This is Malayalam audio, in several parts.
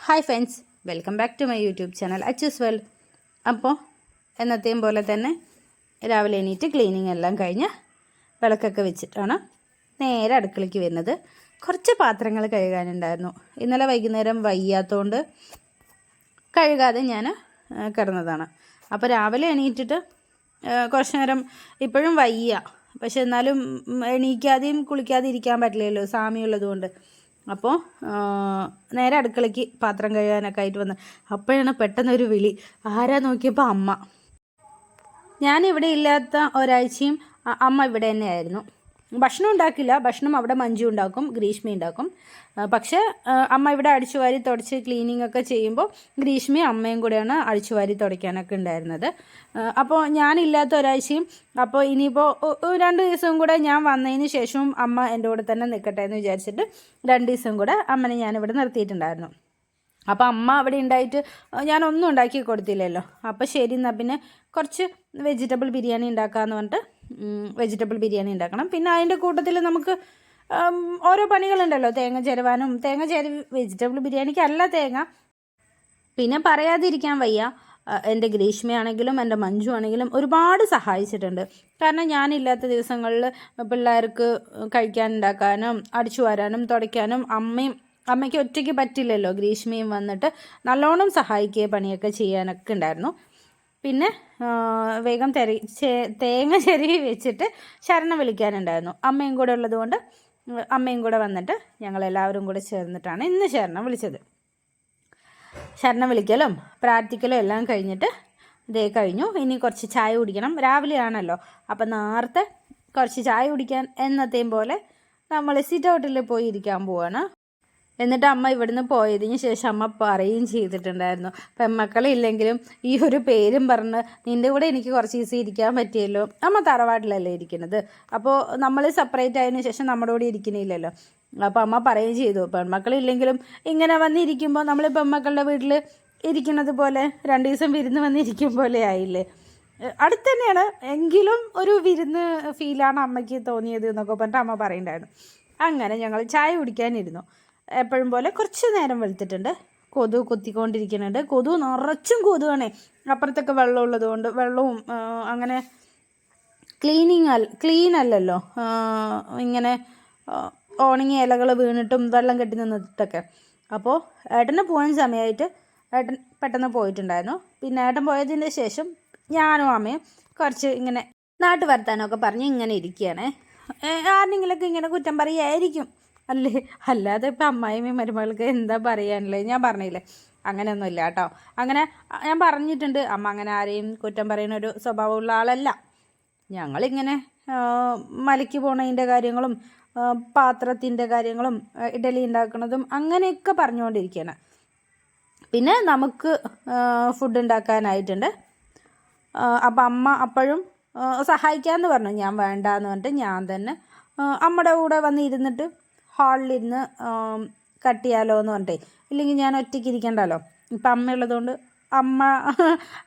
Hi friends, welcome back to my YouTube channel Achus world. അപ്പോൾ എന്നത്തെയും പോലെ തന്നെ രാവിലെ എണീറ്റ് ക്ലീനിങ് എല്ലാം കഴിഞ്ഞ് വിളക്കൊക്കെ വെച്ചിട്ടാണ് നേരെ അടുക്കളയ്ക്ക് വരുന്നത്. കുറച്ച് പാത്രങ്ങൾ കഴുകാനുണ്ടായിരുന്നു. ഇന്നലെ വൈകുന്നേരം വയ്യാത്തതുകൊണ്ട് കഴുകാതെ ഞാൻ കിടന്നതാണ്. അപ്പോൾ രാവിലെ എണീറ്റിട്ട് കുറച്ച് നേരം ഇപ്പോഴും വയ്യ, പക്ഷെ എന്നാലും എണീക്കാതെയും കുളിക്കാതെ ഇരിക്കാൻ പറ്റില്ലല്ലോ സാമിയുള്ളതുകൊണ്ട്. അപ്പോൾ നേരെ അടുക്കളയ്ക്ക് പാത്രം കഴുകാനൊക്കെ ആയിട്ട് വന്ന് അപ്പോഴാണ് പെട്ടെന്നൊരു വിളി. ആരാ നോക്കിയപ്പോൾ അമ്മ. ഞാനിവിടെ ഇല്ലാത്ത ഒരാഴ്ചയും അമ്മ ഇവിടെ തന്നെയായിരുന്നു. ഭക്ഷണം ഉണ്ടാക്കില്ല, ഭക്ഷണം അവിടെ മഞ്ജു ഉണ്ടാക്കും, ഗ്രീഷ്മ ഉണ്ടാക്കും. പക്ഷേ അമ്മ ഇവിടെ അടിച്ചുവാരി തുടച്ച് ക്ലീനിങ് ഒക്കെ ചെയ്യുമ്പോൾ ഗ്രീഷ്മയും അമ്മയും കൂടെയാണ് അടിച്ചുവാരി തുടയ്ക്കാനൊക്കെ ഉണ്ടായിരുന്നത്. അപ്പോൾ ഞാനില്ലാത്ത ഒരാഴ്ചയും അപ്പോൾ ഇനിയിപ്പോൾ 2 ദിവസവും കൂടെ ഞാൻ വന്നതിന് ശേഷവും അമ്മ എൻ്റെ കൂടെ തന്നെ നിൽക്കട്ടെ എന്ന് വിചാരിച്ചിട്ട് 2 ദിവസം കൂടെ അമ്മനെ ഞാനിവിടെ നിർത്തിയിട്ടുണ്ടായിരുന്നു. അപ്പോൾ അമ്മ അവിടെ ഉണ്ടായിട്ട് ഞാനൊന്നും ഉണ്ടാക്കി കൊടുത്തില്ലല്ലോ. അപ്പോൾ ശരി, എന്നാൽ പിന്നെ കുറച്ച് വെജിറ്റബിൾ ബിരിയാണി ഉണ്ടാക്കാമെന്ന് പറഞ്ഞിട്ട് വെജിറ്റബിൾ ബിരിയാണി ഉണ്ടാക്കണം. പിന്നെ അതിൻ്റെ കൂട്ടത്തിൽ നമുക്ക് ഓരോ പണികളുണ്ടല്ലോ, തേങ്ങ ചിരവാനും. വെജിറ്റബിൾ ബിരിയാണിക്കല്ല തേങ്ങ. പിന്നെ പറയാതിരിക്കാൻ വയ്യ, എൻ്റെ ഗ്രീഷ്മയാണെങ്കിലും എൻ്റെ മഞ്ജു ആണെങ്കിലും ഒരുപാട് സഹായിച്ചിട്ടുണ്ട്. കാരണം ഞാനില്ലാത്ത ദിവസങ്ങളിൽ പിള്ളേർക്ക് കഴിക്കാൻ ഉണ്ടാക്കാനും അടിച്ചു വാരാനും തുടയ്ക്കാനും അമ്മയ്ക്ക് ഒറ്റയ്ക്ക് പറ്റില്ലല്ലോ. ഗ്രീഷ്മയും വന്നിട്ട് നല്ലോണം സഹായിക്കുകയും പണിയൊക്കെ ചെയ്യാനൊക്കെ ഉണ്ടായിരുന്നു. പിന്നെ വേഗം തേങ്ങ ചിരവി വെച്ചിട്ട് ശരണം വിളിക്കാനുണ്ടായിരുന്നു. അമ്മയും കൂടെ ഉള്ളതുകൊണ്ട് അമ്മയും കൂടെ വന്നിട്ട് ഞങ്ങളെല്ലാവരും കൂടെ ചേർന്നിട്ടാണ് ഇന്ന് ശരണം വിളിച്ചത്. ശരണം വിളിക്കലും പ്രാർത്ഥിക്കലും എല്ലാം കഴിഞ്ഞിട്ട് ഇതേ കഴിഞ്ഞു. ഇനി കുറച്ച് ചായ കുടിക്കണം. രാവിലെ ആണല്ലോ, അപ്പം നേരത്തെ കുറച്ച് ചായ കുടിക്കാൻ എന്നത്തെയും പോലെ നമ്മൾ സിറ്റ് ഔട്ടിൽ പോയി ഇരിക്കാൻ പോവാണ്. എന്നിട്ട് അമ്മ ഇവിടുന്ന് പോയതിന് ശേഷം അമ്മ പറയുകയും ചെയ്തിട്ടുണ്ടായിരുന്നു, പെൺമക്കളില്ലെങ്കിലും ഈ ഒരു പേരും പറഞ്ഞ് നിൻ്റെ കൂടെ എനിക്ക് കുറച്ച് ദിവസം ഇരിക്കാൻ പറ്റിയല്ലോ. അമ്മ തറവാട്ടിലല്ലേ ഇരിക്കുന്നത്, അപ്പോൾ നമ്മൾ സെപ്പറേറ്റ് ആയതിനു ശേഷം നമ്മുടെ കൂടെ ഇരിക്കണില്ലല്ലോ. അപ്പോൾ അമ്മ പറയുകയും ചെയ്തു, പെൺമക്കളില്ലെങ്കിലും ഇങ്ങനെ വന്നിരിക്കുമ്പോൾ നമ്മൾ പെൺമക്കളുടെ വീട്ടിൽ ഇരിക്കുന്നത് പോലെ 2 ദിവസം വിരുന്ന് വന്നിരിക്കും പോലെ ആയില്ലേ. അടുത്ത് തന്നെയാണ് എങ്കിലും ഒരു വിരുന്ന് ഫീലാണ് അമ്മയ്ക്ക് തോന്നിയത് എന്നൊക്കെ പറഞ്ഞിട്ട് അമ്മ പറയുന്നുണ്ടായിരുന്നു. അങ്ങനെ ഞങ്ങൾ ചായ കുടിക്കാനിരുന്നു. എപ്പോഴും പോലെ കുറച്ച് നേരം വെളുത്തിട്ടുണ്ട്. കൊതു കുത്തിക്കൊണ്ടിരിക്കുന്നുണ്ട്. കൊതു നിറച്ചും കൊതുവാണേ. അപ്പുറത്തൊക്കെ വെള്ളം ഉള്ളതുകൊണ്ട് വെള്ളവും അങ്ങനെ ക്ലീൻ അല്ലല്ലോ, ഇങ്ങനെ ഉണങ്ങിയ ഇലകൾ വീണിട്ടും വെള്ളം കെട്ടി നിന്നിട്ടൊക്കെ. അപ്പോൾ ഏട്ടന് പോകാൻ സമയമായിട്ട് ഏട്ടൻ പെട്ടെന്ന് പോയിട്ടുണ്ടായിരുന്നു. പിന്നെ ഏട്ടൻ പോയതിൻ്റെ ശേഷം ഞാനും അമ്മയും കുറച്ച് ഇങ്ങനെ നാട്ടു വർത്താനമൊക്കെ പറഞ്ഞ് ഇങ്ങനെ ഇരിക്കുകയാണ്. ആരെങ്കിലൊക്കെ ഇങ്ങനെ കുറ്റം പറയുമായിരിക്കും അല്ലേ, അല്ലാതെ ഇപ്പം അമ്മായിമ്മയും മരുമകൾക്ക് എന്താ പറയാനല്ലേ. ഞാൻ പറഞ്ഞില്ലേ അങ്ങനെയൊന്നുമില്ല കേട്ടോ. അങ്ങനെ ഞാൻ പറഞ്ഞിട്ടുണ്ട്, അമ്മ അങ്ങനെ ആരെയും കുറ്റം പറയുന്ന ഒരു സ്വഭാവമുള്ള ആളല്ല. ഞങ്ങളിങ്ങനെ മലയ്ക്ക് പോണതിൻ്റെ കാര്യങ്ങളും പാത്രത്തിൻ്റെ കാര്യങ്ങളും ഇഡലി ഉണ്ടാക്കുന്നതും അങ്ങനെയൊക്കെ പറഞ്ഞുകൊണ്ടിരിക്കുകയാണ്. പിന്നെ നമുക്ക് ഫുഡ് ഉണ്ടാക്കാനായിട്ടുണ്ട്. അപ്പം അമ്മ അപ്പോഴും സഹായിക്കാമെന്ന് പറഞ്ഞു. ഞാൻ വേണ്ടാന്ന് പറഞ്ഞിട്ട് ഞാൻ തന്നെ അമ്മയുടെ കൂടെ വന്നിരുന്നിട്ട് ഹാളിലിരുന്ന് കട്ട് ചെയ്യാലോ എന്ന് പറഞ്ഞിട്ടേ, ഇല്ലെങ്കിൽ ഞാൻ ഒറ്റയ്ക്ക് ഇരിക്കണ്ടല്ലോ. ഇപ്പം അമ്മയുള്ളതുകൊണ്ട്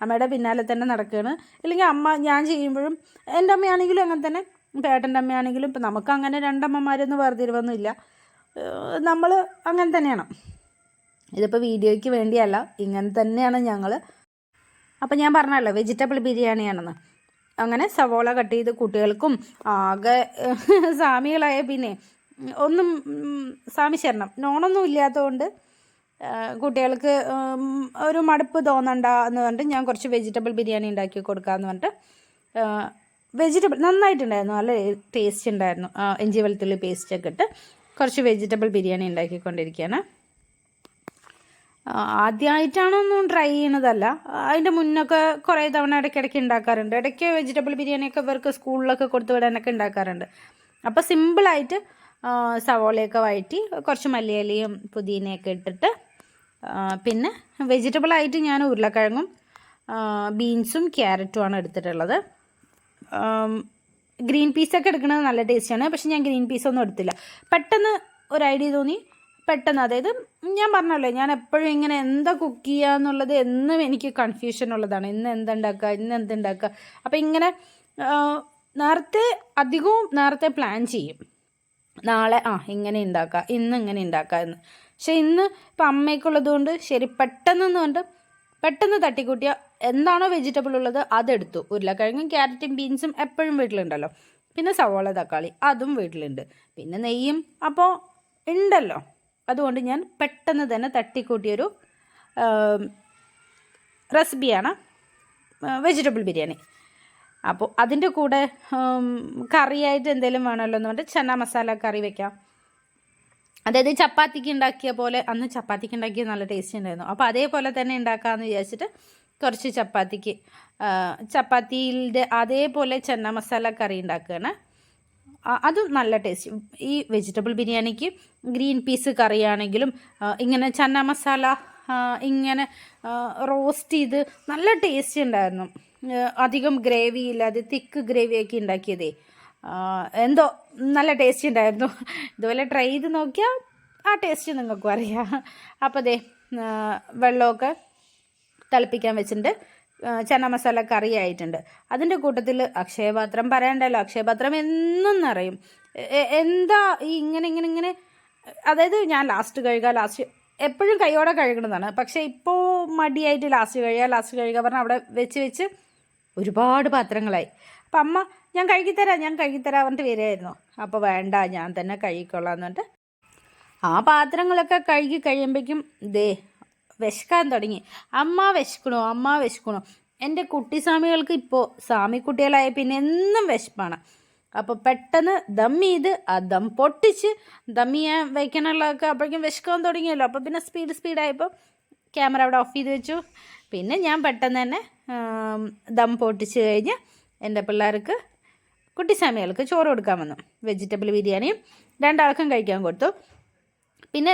അമ്മയുടെ പിന്നാലെ തന്നെ നടക്കുകയാണ്. ഇല്ലെങ്കിൽ അമ്മ ഞാൻ ചെയ്യുമ്പോഴും എൻ്റെ അമ്മയാണെങ്കിലും അങ്ങനെ തന്നെ, ഇപ്പം ഏട്ടൻ്റെ അമ്മയാണെങ്കിലും ഇപ്പം നമുക്ക് അങ്ങനെ 2 അമ്മമാരൊന്നും വേർതിരിവൊന്നുമില്ല. നമ്മൾ അങ്ങനെ തന്നെയാണ്. ഇതിപ്പോൾ വീഡിയോയ്ക്ക് വേണ്ടിയല്ല, ഇങ്ങനെ തന്നെയാണ് ഞങ്ങൾ. അപ്പം ഞാൻ പറഞ്ഞല്ലോ വെജിറ്റബിൾ ബിരിയാണിയാണെന്ന്. അങ്ങനെ സവോള കട്ട് ചെയ്ത് കുട്ടികൾക്കും ആകെ സാമികളായ പിന്നെ ഒന്നും സാമി ശരണം നോണൊന്നും ഇല്ലാത്തതുകൊണ്ട് കുട്ടികൾക്ക് ഒരു മടുപ്പ് തോന്നണ്ട എന്ന് പറഞ്ഞിട്ട് ഞാൻ കുറച്ച് വെജിറ്റബിൾ ബിരിയാണി ഉണ്ടാക്കി കൊടുക്കാമെന്ന് പറഞ്ഞിട്ട് വെജിറ്റബിൾ നന്നായിട്ടുണ്ടായിരുന്നു, നല്ല ടേസ്റ്റ് ഉണ്ടായിരുന്നു. ഇഞ്ചി വെളുത്തുള്ളി പേസ്റ്റൊക്കെ ഇട്ട് കുറച്ച് വെജിറ്റബിൾ ബിരിയാണി ഉണ്ടാക്കിക്കൊണ്ടിരിക്കുകയാണ്. ആദ്യമായിട്ടാണൊന്നും ട്രൈ ചെയ്യണതല്ല, അതിൻ്റെ മുന്നൊക്കെ കുറേ തവണ ഇടയ്ക്കിടയ്ക്ക് ഉണ്ടാക്കാറുണ്ട്. ഇടയ്ക്ക് വെജിറ്റബിൾ ബിരിയാണിയൊക്കെ ഇവർക്ക് സ്കൂളിലൊക്കെ കൊടുത്തു വിടാനൊക്കെ ഉണ്ടാക്കാറുണ്ട്. അപ്പോൾ സിമ്പിളായിട്ട് സവോളയൊക്കെ വഴറ്റി കുറച്ച് മല്ലിയിലയും പുതിനയൊക്കെ ഇട്ടിട്ട്, പിന്നെ വെജിറ്റബിളായിട്ട് ഞാൻ ഉരുളക്കിഴങ്ങും ബീൻസും ക്യാരറ്റുമാണ് എടുത്തിട്ടുള്ളത്. ഗ്രീൻ പീസൊക്കെ എടുക്കുന്നത് നല്ല ടേസ്റ്റാണ്, പക്ഷെ ഞാൻ ഗ്രീൻ പീസൊന്നും എടുത്തില്ല. പെട്ടെന്ന് ഒരു ഐഡിയ തോന്നി, പെട്ടെന്ന്. അതായത് ഞാൻ പറഞ്ഞല്ലോ, ഞാൻ എപ്പോഴും ഇങ്ങനെ എന്താ കുക്ക് ചെയ്യുക എന്നുള്ളത് എന്നും എനിക്ക് കൺഫ്യൂഷൻ ഉള്ളതാണ്. ഇന്ന് എന്തുണ്ടാക്കുക. അപ്പോൾ ഇങ്ങനെ നേരത്തെ പ്ലാൻ ചെയ്യും. നാളെ ഇങ്ങനെ ഉണ്ടാക്കുക, ഇന്ന് ഇങ്ങനെ ഉണ്ടാക്കുക എന്ന്. പക്ഷേ ഇന്ന് ഇപ്പം അമ്മയ്ക്കുള്ളത് കൊണ്ട് ശരി പെട്ടെന്ന് തട്ടിക്കൂട്ടിയ എന്താണോ വെജിറ്റബിൾ ഉള്ളത് അതെടുത്തു. ഉരുളക്കിഴങ്ങും ക്യാരറ്റും ബീൻസും എപ്പോഴും വീട്ടിലുണ്ടല്ലോ. പിന്നെ സവോള തക്കാളി അതും വീട്ടിലുണ്ട്. പിന്നെ നെയ്യും അപ്പോൾ ഉണ്ടല്ലോ. അതുകൊണ്ട് ഞാൻ പെട്ടെന്ന് തന്നെ തട്ടിക്കൂട്ടിയൊരു റെസിപ്പിയാണ് വെജിറ്റബിൾ ബിരിയാണി. അപ്പോൾ അതിൻ്റെ കൂടെ കറിയായിട്ട് എന്തെങ്കിലും വേണമല്ലോ എന്ന് പറഞ്ഞിട്ട് ചന്ന മസാല കറി വെക്കാം. അതായത് ചപ്പാത്തിക്ക് ഉണ്ടാക്കിയ പോലെ, അന്ന് ചപ്പാത്തിക്ക് ഉണ്ടാക്കിയ നല്ല ടേസ്റ്റ് ഉണ്ടായിരുന്നു. അപ്പോൾ അതേപോലെ തന്നെ ഉണ്ടാക്കാമെന്ന് വിചാരിച്ചിട്ട് കുറച്ച് ചപ്പാത്തിയുടെ അതേപോലെ ചന്ന മസാല കറി ഉണ്ടാക്കുകയാണ്. അതും നല്ല ടേസ്റ്റ്. ഈ വെജിറ്റബിൾ ബിരിയാണിക്ക് ഗ്രീൻ പീസ് കറിയാണെങ്കിലും ഇങ്ങനെ ചന്ന മസാല ഇങ്ങനെ റോസ്റ്റ് ചെയ്ത് നല്ല ടേസ്റ്റ് ഉണ്ടായിരുന്നു. അധികം ഗ്രേവി ഇല്ലാതെ തിക്ക് ഗ്രേവിയൊക്കെ ഉണ്ടാക്കിയതേ എന്തോ നല്ല ടേസ്റ്റ് ഉണ്ടായിരുന്നു. ഇതുപോലെ ട്രൈ ചെയ്ത് നോക്കിയാൽ ആ ടേസ്റ്റ് നിങ്ങൾക്കും അറിയാം. അപ്പോൾ ദേ വെള്ളമൊക്കെ തിളപ്പിക്കാൻ വെച്ചിട്ടുണ്ട്. ചന്ന മസാല കറി ആയിട്ടുണ്ട്. അതിൻ്റെ കൂട്ടത്തിൽ അക്ഷയപാത്രം പറയണ്ടല്ലോ. അക്ഷയപാത്രം എന്നും നിറയും. എന്താ ഈ ഇങ്ങനെ അതായത് ഞാൻ ലാസ്റ്റ് എപ്പോഴും കൈയോടെ കഴുകണതാണ്. പക്ഷേ ഇപ്പോൾ മടിയായിട്ട് ലാസ്റ്റ് കഴുകുക പറഞ്ഞാൽ അവിടെ വെച്ച് ഒരുപാട് പാത്രങ്ങളായി. അപ്പം അമ്മ ഞാൻ കഴുകിത്തരാം പറഞ്ഞിട്ട് വരികയായിരുന്നു. അപ്പോൾ വേണ്ട, ഞാൻ തന്നെ കഴുകിക്കൊള്ളാം എന്നിട്ട് ആ പാത്രങ്ങളൊക്കെ കഴുകി കഴിയുമ്പോഴേക്കും വിശക്കാൻ തുടങ്ങി. അമ്മ വിശക്കണു. എൻ്റെ കുട്ടി സ്വാമികൾക്ക് ഇപ്പോൾ സ്വാമിക്കുട്ടികളായ പിന്നെ എന്നും വിശപ്പാണ്. അപ്പോൾ പെട്ടെന്ന് ദം ചെയ്ത് ആ ദം പൊട്ടിച്ച് ദം ചെയ്യാൻ വയ്ക്കാനുള്ളതൊക്കെ അപ്പോഴേക്കും വിശക്കാൻ തുടങ്ങിയല്ലോ. അപ്പോൾ പിന്നെ സ്പീഡായപ്പോൾ ക്യാമറ അവിടെ ഓഫ് ചെയ്ത് വെച്ചു. പിന്നെ ഞാൻ പെട്ടെന്ന് തന്നെ ദം പൊട്ടിച്ച് കഴിഞ്ഞ് എൻ്റെ പിള്ളേർക്ക് കുട്ടിസ്വാമികൾക്ക് ചോറ് കൊടുക്കാൻ വന്നു. വെജിറ്റബിൾ ബിരിയാണിയും 2 ആൾക്കും കഴിക്കാൻ കൊടുത്തു. പിന്നെ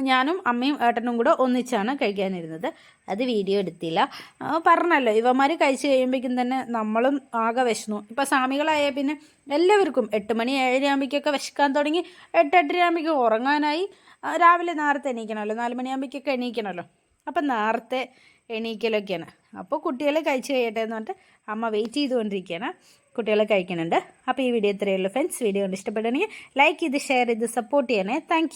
ഞാനും അമ്മയും ഏട്ടനും കൂടെ ഒന്നിച്ചാണ് കഴിക്കാനിരുന്നത്. അത് വീഡിയോ എടുത്തില്ല. പറഞ്ഞല്ലോ, ഇവന്മാർ കഴിച്ച് കഴിയുമ്പോഴേക്കും തന്നെ നമ്മളും ആകെ വിശന്നു. ഇപ്പോൾ സ്വാമികളായ പിന്നെ എല്ലാവർക്കും 8 മണി 7 ആകുമ്പോഴേക്കൊക്കെ വിശക്കാൻ തുടങ്ങി. 8-8:30 ആകുമ്പോഴേക്കും ഉറങ്ങാനായി. രാവിലെ നേരത്തെ എണീക്കണമല്ലോ, 4 മണിയാകുമ്പോഴേക്കൊക്കെ എണീക്കണമല്ലോ. അപ്പം നേരത്തെ എണീക്കലൊക്കെയാണ്. അപ്പോൾ കുട്ടികൾ കഴിച്ച് കഴിയട്ടെ എന്ന് പറഞ്ഞിട്ട് അമ്മ വെയിറ്റ് ചെയ്തുകൊണ്ടിരിക്കുകയാണ്. കുട്ടികൾ കഴിക്കുന്നുണ്ട്. അപ്പോൾ ഈ വീഡിയോ ഇത്രയേ ഉള്ളൂ ഫ്രണ്ട്സ്. വീഡിയോ കൊണ്ട് ഇഷ്ടപ്പെടുകയാണെങ്കിൽ ലൈക്ക് ചെയ്ത് ഷെയർ ചെയ്ത് സപ്പോർട്ട് ചെയ്യണേ. താങ്ക്